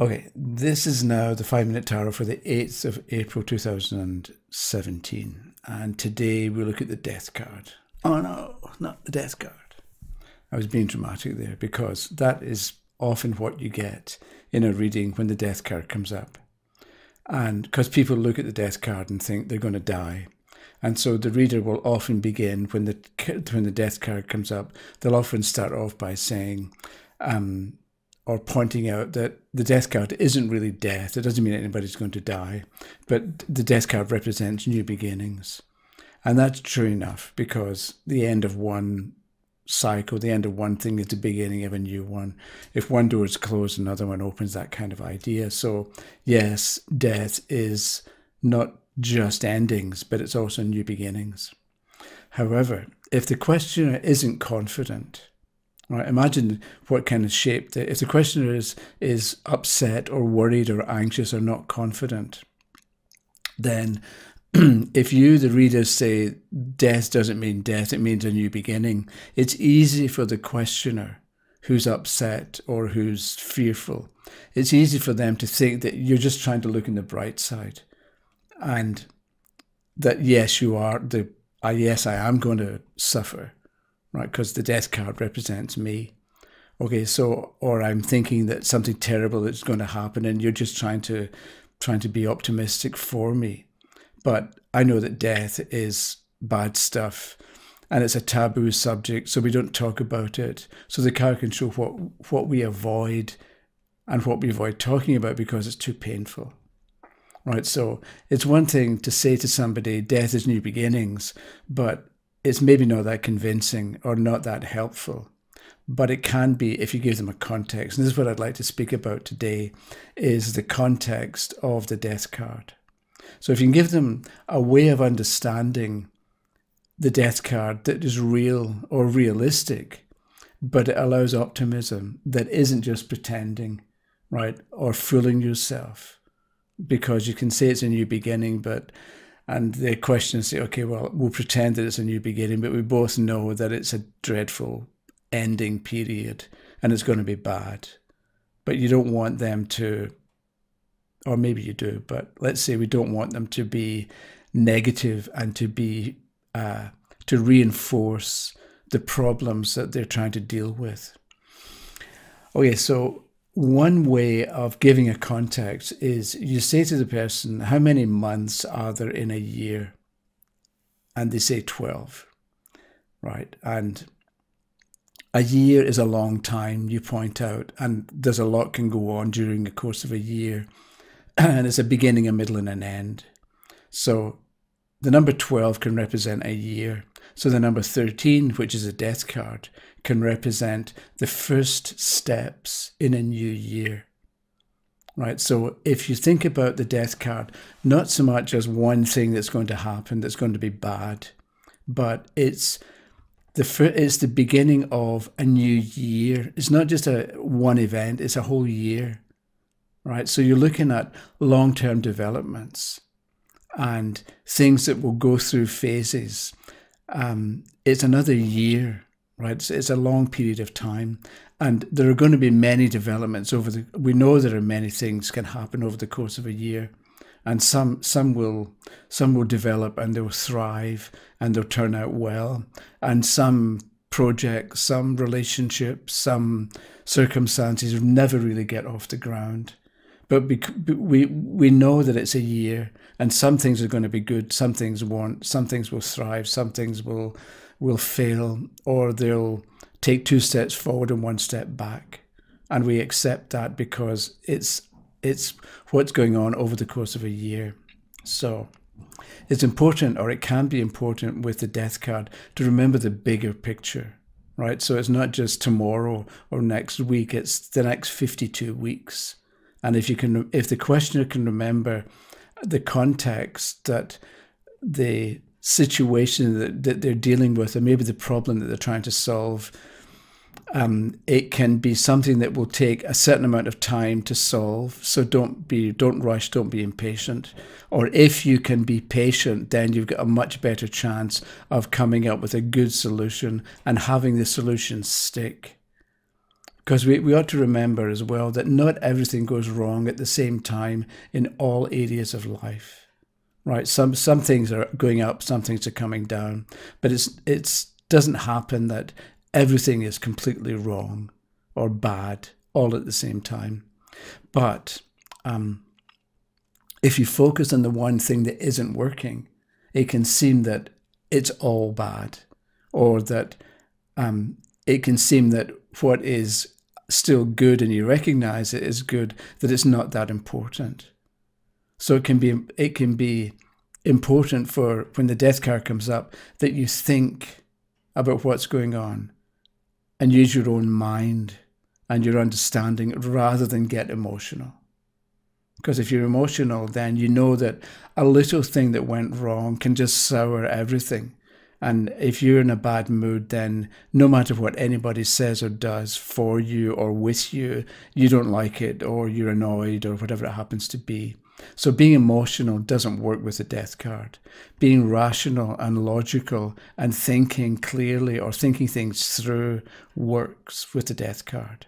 Okay, this is now the 5-minute tarot for the 8th of April 2017. And today we look at the death card. Oh no, not the death card. I was being dramatic there because that is often what you get in a reading when the death card comes up. And because people look at the death card and think they're going to die. And so the reader will often begin, when the death card comes up, they'll often start off by saying, or pointing out that the death card isn't really death. It doesn't mean anybody's going to die, but the death card represents new beginnings. And that's true enough, because the end of one cycle, the end of one thing is the beginning of a new one. If one door is closed, another one opens, that kind of idea. So yes, death is not just endings, but it's also new beginnings. However, if the questioner isn't confident, right, imagine what kind of shape if the questioner is upset or worried or anxious or not confident, then if you, the reader, say death doesn't mean death, it means a new beginning, it's easy for the questioner who's upset or who's fearful, it's easy for them to think that you're just trying to look in the bright side, and that yes, you are, yes, I am going to suffer, right, because the death card represents me. Okay, so, or I'm thinking that something terrible is going to happen and you're just trying to be optimistic for me. But I know that death is bad stuff and it's a taboo subject, so we don't talk about it. So the card can show what we avoid and what we avoid talking about because it's too painful. Right, so it's one thing to say to somebody, death is new beginnings, but it's maybe not that convincing or not that helpful. But it can be if you give them a context. And this is what I'd like to speak about today, is the context of the death card. So if you can give them a way of understanding the death card that is real or realistic, but it allows optimism that isn't just pretending, right, or fooling yourself. Because you can say it's a new beginning, and the questioners say, okay, well, we'll pretend that it's a new beginning, but we both know that it's a dreadful ending period and it's going to be bad. But you don't want them to, or maybe you do, but let's say we don't want them to be negative and to be, to reinforce the problems that they're trying to deal with. Okay, so one way of giving a context is you say to the person, how many months are there in a year? And they say 12, right? And a year is a long time, you point out, and there's a lot can go on during the course of a year. And it's a beginning, a middle, and an end. So the number 12 can represent a year. So the number 13, which is a death card, can represent the first steps in a new year, right? So if you think about the death card, not so much as one thing that's going to happen that's going to be bad, but it's the beginning of a new year. It's not just one event, it's a whole year, right? So you're looking at long-term developments and things that will go through phases. It's another year, right? It's a long period of time, and there are going to be many developments we know there are many things can happen over the course of a year, and some will develop and they'll thrive and they'll turn out well, and some projects, some relationships, some circumstances will never really get off the ground. But we know that it's a year, and some things are going to be good, some things won't, some things will thrive, some things will fail, or they'll take 2 steps forward and 1 step back. And we accept that because it's what's going on over the course of a year. So it's important, or it can be important with the death card, to remember the bigger picture, right? So it's not just tomorrow or next week, it's the next 52 weeks. And if the questioner can remember the context, that the situation that they're dealing with, or maybe the problem that they're trying to solve, it can be something that will take a certain amount of time to solve. So don't rush, don't be impatient. Or if you can be patient, then you've got a much better chance of coming up with a good solution and having the solution stick. Because we ought to remember as well that not everything goes wrong at the same time in all areas of life, right? Some things are going up, some things are coming down, but it doesn't happen that everything is completely wrong or bad all at the same time. But if you focus on the one thing that isn't working, it can seem that it's all bad, or that it can seem that what is still good and you recognize it is good, that it's not that important. So it can be important for when the death card comes up that you think about what's going on and use your own mind and your understanding rather than get emotional. Because if you're emotional, then you know that a little thing that went wrong can just sour everything. And if you're in a bad mood, then no matter what anybody says or does for you or with you, you don't like it, or you're annoyed, or whatever it happens to be. So being emotional doesn't work with the death card. Being rational and logical and thinking clearly or thinking things through works with the death card.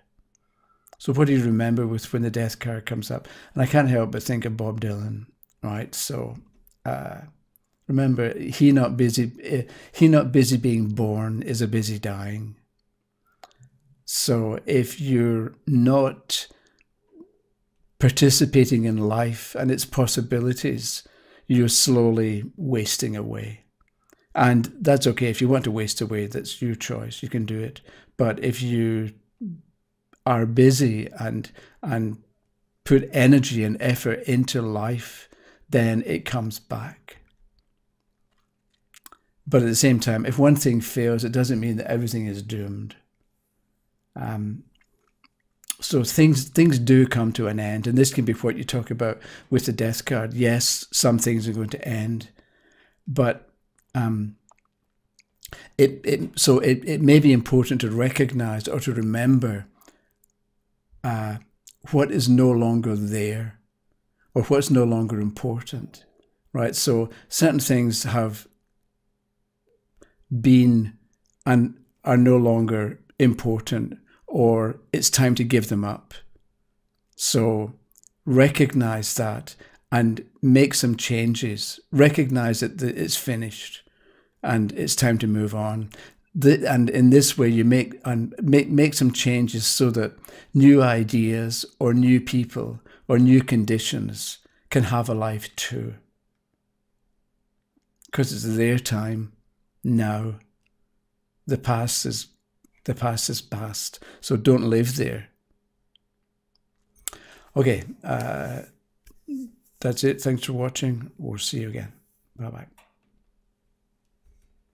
So what do you remember with when the death card comes up? And I can't help but think of Bob Dylan, right? So remember, he not busy being born is a busy dying. So if you're not participating in life and its possibilities, you're slowly wasting away. And that's okay. If you want to waste away, that's your choice. You can do it. But if you are busy and put energy and effort into life, then it comes back. But at the same time, if one thing fails, it doesn't mean that everything is doomed. So things do come to an end, and this can be what you talk about with the death card. Yes, some things are going to end, but it may be important to recognize or to remember what is no longer there, or what's no longer important, right? So certain things have been and are no longer important, or it's time to give them up. So recognize that and make some changes. Recognize that it's finished and it's time to move on. And in this way, you make some changes so that new ideas or new people or new conditions can have a life too. Because it's their time now. The past is past, so don't live there. Okay, that's it. Thanks for watching. We'll see you again. Bye-bye.